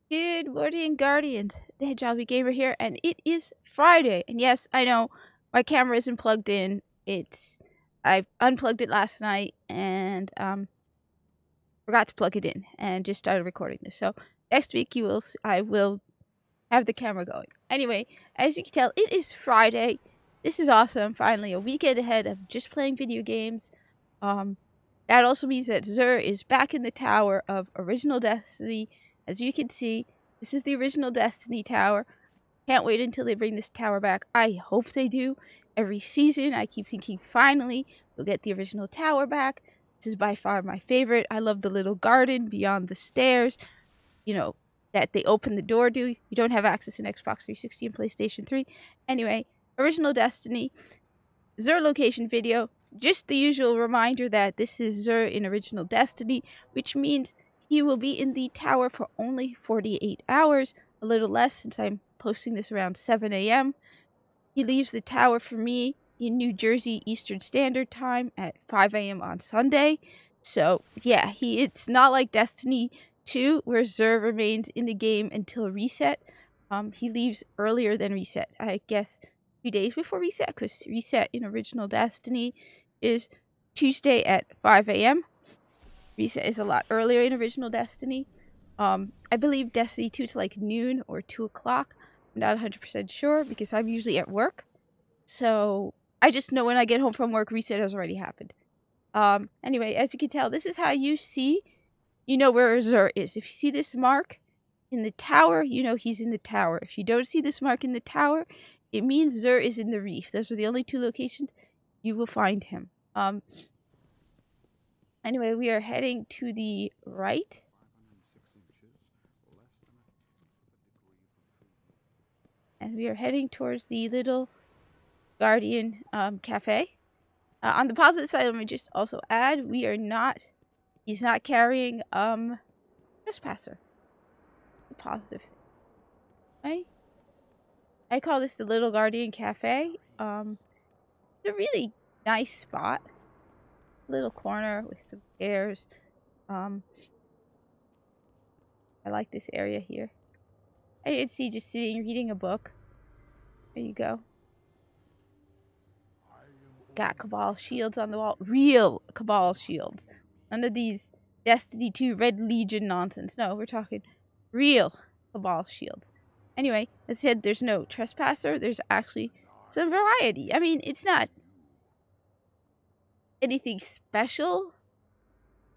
Good morning, Guardians. The Hedgehog Gamer here, and it is Friday. And yes, I know my camera isn't plugged in. I unplugged it last night and forgot to plug it in and just started recording this. So next week I will have the camera going. Anyway, as you can tell, it is Friday. This is awesome. Finally, a weekend ahead of just playing video games. That also means that Xur is back in the tower of Original Destiny. As you can see, this is the Original Destiny tower. Can't wait until they bring this tower back. I hope they do. Every season, I keep thinking, finally, we'll get the original tower back. This is by far my favorite. I love the little garden beyond the stairs, that they open the door to. You don't have access in Xbox 360 and PlayStation 3. Anyway, Original Destiny, Xur location video. Just the usual reminder that this is Xur in Original Destiny, which means he will be in the tower for only 48 hours, a little less since I'm posting this around 7 a.m. He leaves the tower for me in New Jersey Eastern Standard Time at 5 a.m. on Sunday. So, yeah, it's not like Destiny 2, where Xur remains in the game until reset. He leaves earlier than reset, I guess 2 days before reset, because reset in Original Destiny is Tuesday at 5 a.m. Reset is a lot earlier in Original Destiny. I believe Destiny 2 is like noon or 2 o'clock. I'm not 100% sure because I'm usually at work. So I just know when I get home from work, reset has already happened. Anyway, as you can tell, this is how you know where Xur is. If you see this mark in the tower, you know he's in the tower. If you don't see this mark in the tower, it means Xur is in the reef. Those are the only two locations you will find him. Anyway, we are heading to the right. And we are heading towards the little Guardian cafe. On the positive side, let me just also add, he's not carrying trespasser. The positive thing. Right? I call this the little Guardian cafe. It's a really nice spot. Little corner with some chairs. I like this area here. I can see just sitting reading a book. There you go. Got Cabal shields on the wall. Real Cabal shields. None of these Destiny 2 Red Legion nonsense. No, we're talking real Cabal shields. Anyway, as I said, there's no trespasser. There's actually some variety. I mean, it's not anything special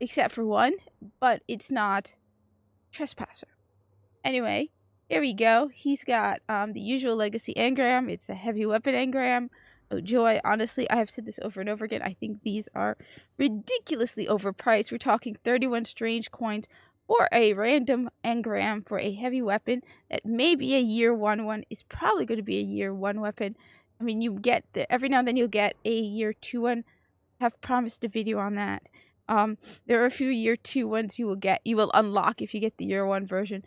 except for one, but it's not trespasser. Anyway, here we go. He's got the usual legacy engram. It's a heavy weapon engram. Oh joy, honestly, I have said this over and over again. I think these are ridiculously overpriced. We're talking 31 strange coins for a random engram for a heavy weapon that may be a year one. It's probably going to be a year 1 weapon. I mean, every now and then you'll get a year 2 one. Have promised a video on that. There are a few year 2 ones you will unlock if you get the year 1 version.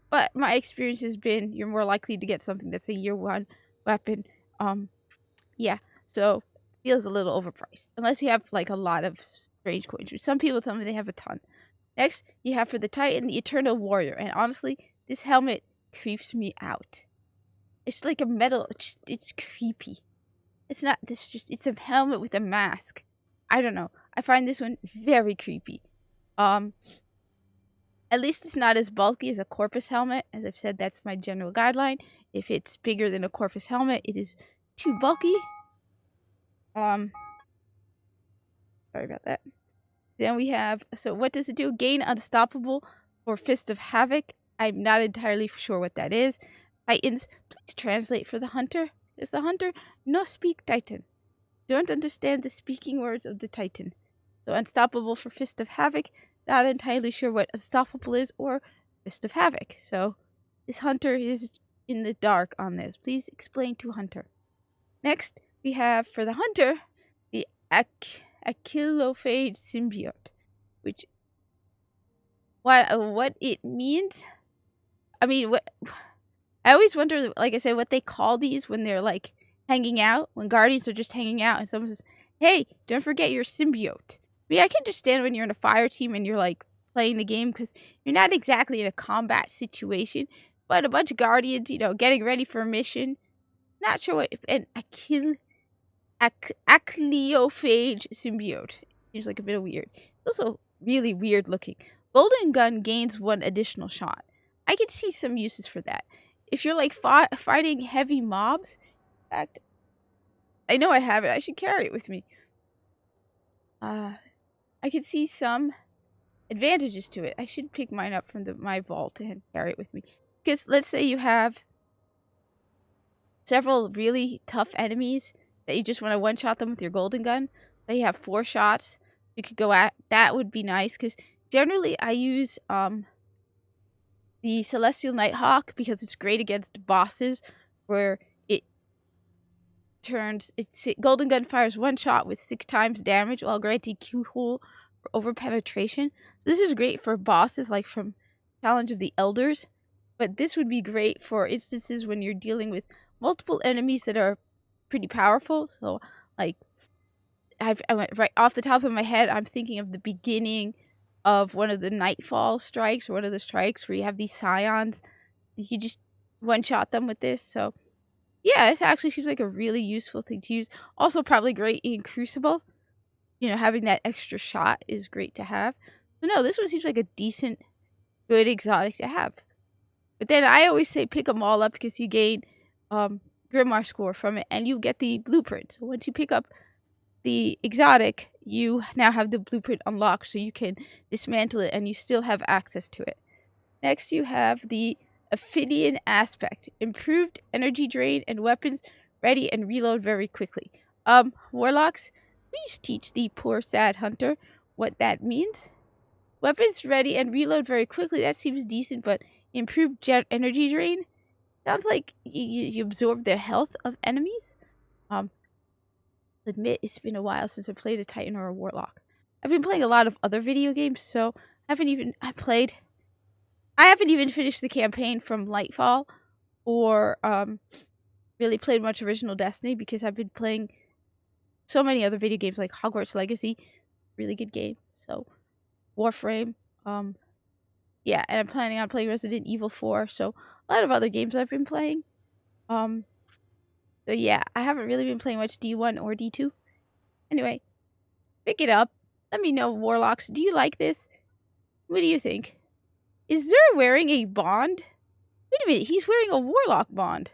But my experience has been you're more likely to get something that's a year 1 weapon. Yeah, so feels a little overpriced. Unless you have like a lot of strange coins. Some people tell me they have a ton. Next, you have for the Titan, the Eternal Warrior. And honestly, this helmet creeps me out. It's like a metal, it's creepy. It's a helmet with a mask. I don't know. I find this one very creepy. At least it's not as bulky as a Corpus helmet. As I've said, that's my general guideline. If it's bigger than a Corpus helmet, it is too bulky. Sorry about that. Then we have, so what does it do? Gain Unstoppable for Fist of Havoc. I'm not entirely sure what that is. Titans, please translate for the hunter. There's the hunter. No speak Titan. Don't understand the speaking words of the Titan. So Unstoppable for Fist of Havoc. Not entirely sure what Unstoppable is or Fist of Havoc. So this hunter is in the dark on this. Please explain to hunter. Next, we have for the hunter, the Achillophage Symbiote. Which, what it means? I mean, I always wonder, like I said, what they call these when they're like hanging out, when Guardians are just hanging out and someone says, hey, don't forget your symbiote. I mean, I can understand when you're in a fire team and you're like playing the game because you're not exactly in a combat situation, but a bunch of guardians, getting ready for a mission. Not sure what an Acleophage symbiote seems like a bit weird. It's also really weird looking. Golden gun gains 1 additional shot. I could see some uses for that. If you're like fighting heavy mobs, in fact, I know I have it. I should carry it with me. I could see some advantages to it. I should pick mine up from my vault and carry it with me. Because let's say you have several really tough enemies that you just want to one-shot them with your golden gun. So you have 4 shots you could go at. That would be nice because generally I use the Celestial Nighthawk because it's great against bosses where its golden gun fires 1 shot with 6 times damage while granting Q-hole for over penetration. This is great for bosses like from Challenge of the Elders, but this would be great for instances when you're dealing with multiple enemies that are pretty powerful. So like I went right off the top of my head, I'm thinking of the beginning of one of the Nightfall strikes or one of the strikes where you have these scions. You just one-shot them with this. So yeah, this actually seems like a really useful thing to use. Also probably great in Crucible. Having that extra shot is great to have. So no, this one seems like a decent, good exotic to have. But then I always say pick them all up because you gain Grimoire score from it and you get the blueprint. So once you pick up the exotic, you now have the blueprint unlocked so you can dismantle it and you still have access to it. Next you have the Ophidian Aspect. Improved energy drain and weapons ready and reload very quickly. Warlocks, please teach the poor sad hunter what that means. Weapons ready and reload very quickly. That seems decent, but improved energy drain sounds like you absorb the health of enemies. I'll admit it's been a while since I played a Titan or a Warlock. I've been playing a lot of other video games, so I haven't even finished the campaign from Lightfall or really played much original Destiny because I've been playing so many other video games like Hogwarts Legacy, really good game. So Warframe, yeah, and I'm planning on playing Resident Evil 4, so a lot of other games I've been playing. So yeah, I haven't really been playing much D1 or D2. Anyway, pick it up. Let me know, Warlocks. Do you like this? What do you think? Is Zur wearing a bond? Wait a minute, he's wearing a Warlock bond.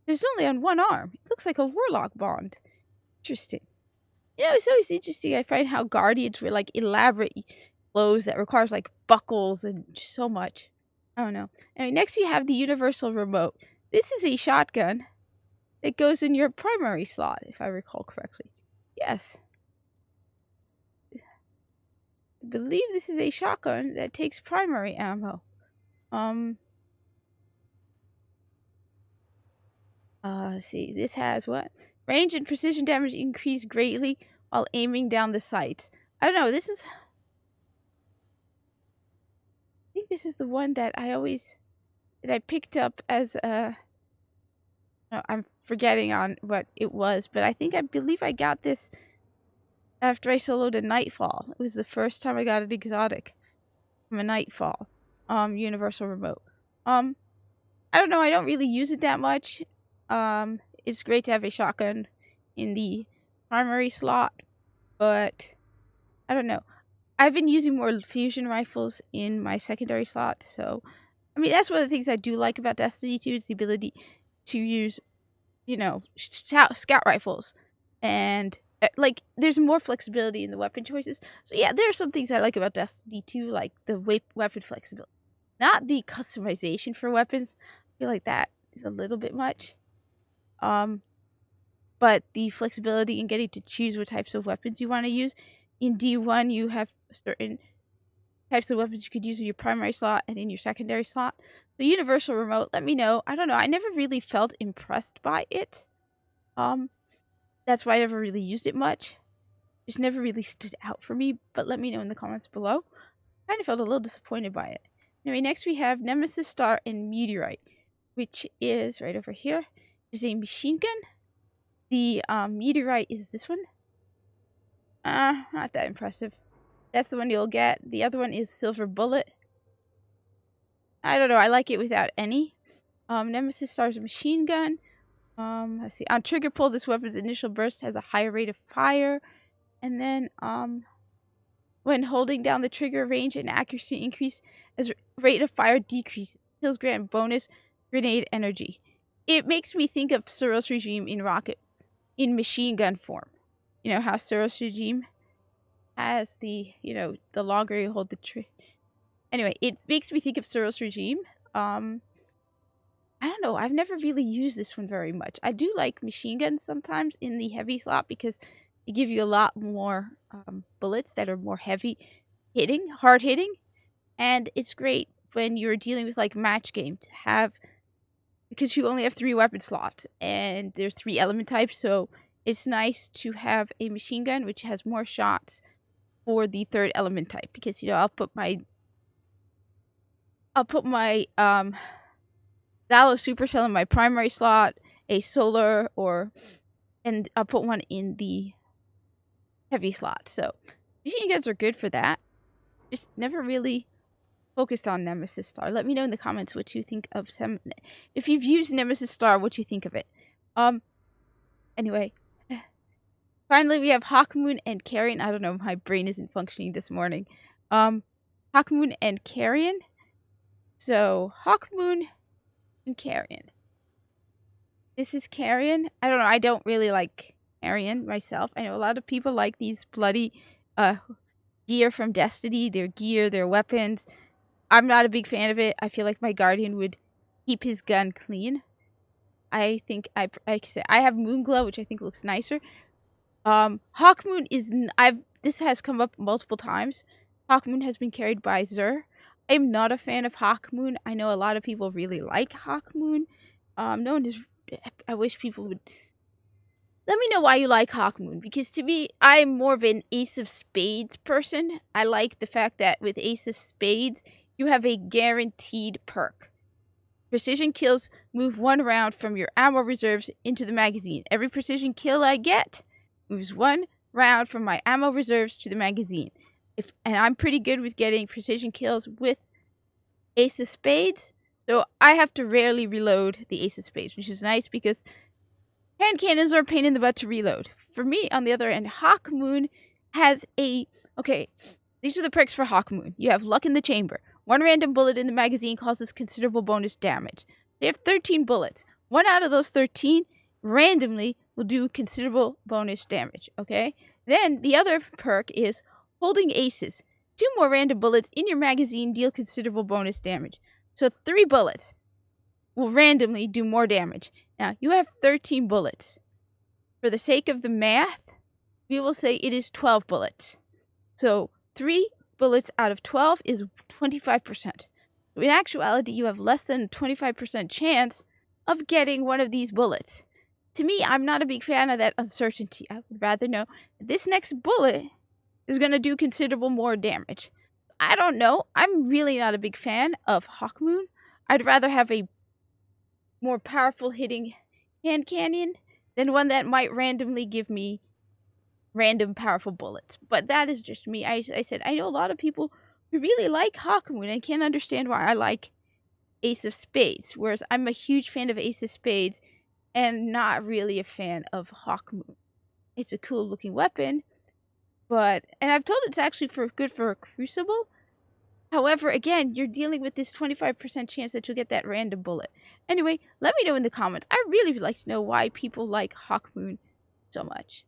It's only on 1 arm. It looks like a Warlock bond. Interesting. It's always interesting. I find how Guardians wear like elaborate clothes that requires like buckles and just so much. I don't know. Anyway, next you have the Universal Remote. This is a shotgun that goes in your primary slot, if I recall correctly. Yes. I believe this is a shotgun that takes primary ammo. Let's see. This has what? Range and precision damage increase greatly while aiming down the sights. I don't know. I think this is the one that I picked up as a. No, I'm forgetting on what it was, but I believe I got this after I soloed a Nightfall. It was the first time I got an exotic from a Nightfall. Universal Remote. I don't know. I don't really use it that much. It's great to have a shotgun in the primary slot, but I don't know. I've been using more fusion rifles in my secondary slot, so that's one of the things I do like about Destiny 2 is the ability to use, scout rifles, and there's more flexibility in the weapon choices. So yeah, there are some things I like about Destiny 2, like the weapon flexibility, not the customization for weapons. I feel like that is a little bit much. But the flexibility in getting to choose what types of weapons you want to use. In D1, you have certain types of weapons you could use in your primary slot and in your secondary slot. The Universal Remote, let me know. I don't know. I never really felt impressed by it. That's why I never really used it much. Just never really stood out for me. But let me know in the comments below. I kind of felt a little disappointed by it. Anyway, next we have Nemesis Star and Meteorite, which is right over here. There's a machine gun. The Meteorite is this one. Not that impressive. That's the one you'll get. The other one is Silver Bullet. I don't know. I like it without any. Nemesis Star's machine gun. Let's see. On trigger pull, this weapon's initial burst has a higher rate of fire. And then, when holding down the trigger, range and accuracy increase as rate of fire decrease. Kills grant bonus grenade energy. It makes me think of Suros Regime in machine gun form. You know how Suros Regime has the longer you hold the trigger. Anyway, it makes me think of Suros Regime. I don't know. I've never really used this one very much. I do like machine guns sometimes in the heavy slot because they give you a lot more bullets that are more heavy hitting, hard hitting. And it's great when you're dealing with like match game to have, because you only have 3 weapon slots and there's 3 element types. So it's nice to have a machine gun which has more shots for the 3rd element type, because I'll put my Zalo Supercell in my primary slot, a solar, and I'll put one in the heavy slot. So machine guns are good for that. Just never really focused on Nemesis Star. Let me know in the comments what you think of if you've used Nemesis Star, what you think of it. Anyway. Finally, we have Hawkmoon and Carrion. I don't know, my brain isn't functioning this morning. Hawkmoon and Carrion. So, Hawkmoon and Carrion. This is Carrion. I don't know, I don't really like Carrion myself. I know a lot of people like these bloody gear from Destiny. Their gear, their weapons. I'm not a big fan of it. I feel like my Guardian would keep his gun clean. I think I have Moonglow, which I think looks nicer. Hawkmoon is this has come up multiple times. Hawkmoon has been carried by Zur. I'm not a fan of Hawkmoon. I know a lot of people really like Hawkmoon. No one is. I wish people would let me know why you like Hawkmoon, because to me, I'm more of an Ace of Spades person. I like the fact that with Ace of Spades, you have a guaranteed perk. Precision kills move 1 round from your ammo reserves into the magazine. Every precision kill I get moves 1 round from my ammo reserves to the magazine. And I'm pretty good with getting precision kills with Ace of Spades, so I have to rarely reload the Ace of Spades, which is nice because hand cannons are a pain in the butt to reload. For me, on the other end, Hawkmoon has okay, these are the perks for Hawkmoon. You have Luck in the Chamber. 1 random bullet in the magazine causes considerable bonus damage. They have 13 bullets. 1 out of those 13 randomly will do considerable bonus damage, okay? Then the other perk is Holding Aces. 2 more random bullets in your magazine deal considerable bonus damage. So 3 bullets will randomly do more damage. Now, you have 13 bullets. For the sake of the math, we will say it is 12 bullets. So 3 bullets out of 12 is 25%. So in actuality, you have less than a 25% chance of getting one of these bullets. To me, I'm not a big fan of that uncertainty. I would rather know that this next bullet is going to do considerable more damage. I don't know. I'm really not a big fan of Hawkmoon. I'd rather have a more powerful hitting hand cannon than one that might randomly give me random powerful bullets. But that is just me. I said, I know a lot of people who really like Hawkmoon and can't understand why I like Ace of Spades, whereas I'm a huge fan of Ace of Spades and not really a fan of Hawkmoon. It's a cool looking weapon, and I've told it's actually good for a Crucible. However, again, you're dealing with this 25% chance that you'll get that random bullet. Anyway, let me know in the comments. I really would like to know why people like Hawkmoon so much.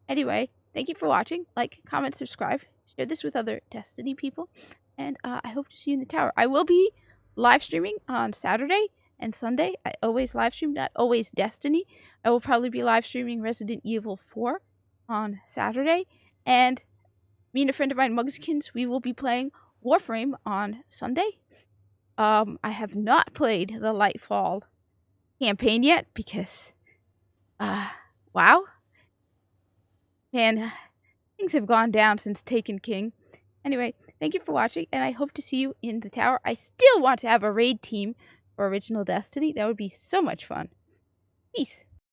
Anyway, thank you for watching. Like, comment, subscribe. Share this with other Destiny people. And I hope to see you in the tower. I will be live streaming on Saturday and Sunday. I always live stream, not always Destiny. I will probably be live streaming Resident Evil 4 on Saturday. And me and a friend of mine, Mugskins, we will be playing Warframe on Sunday. I have not played the Lightfall campaign yet because, wow. Man, things have gone down since Taken King. Anyway, thank you for watching, and I hope to see you in the tower. I still want to have a raid team for Original Destiny. That would be so much fun. Peace.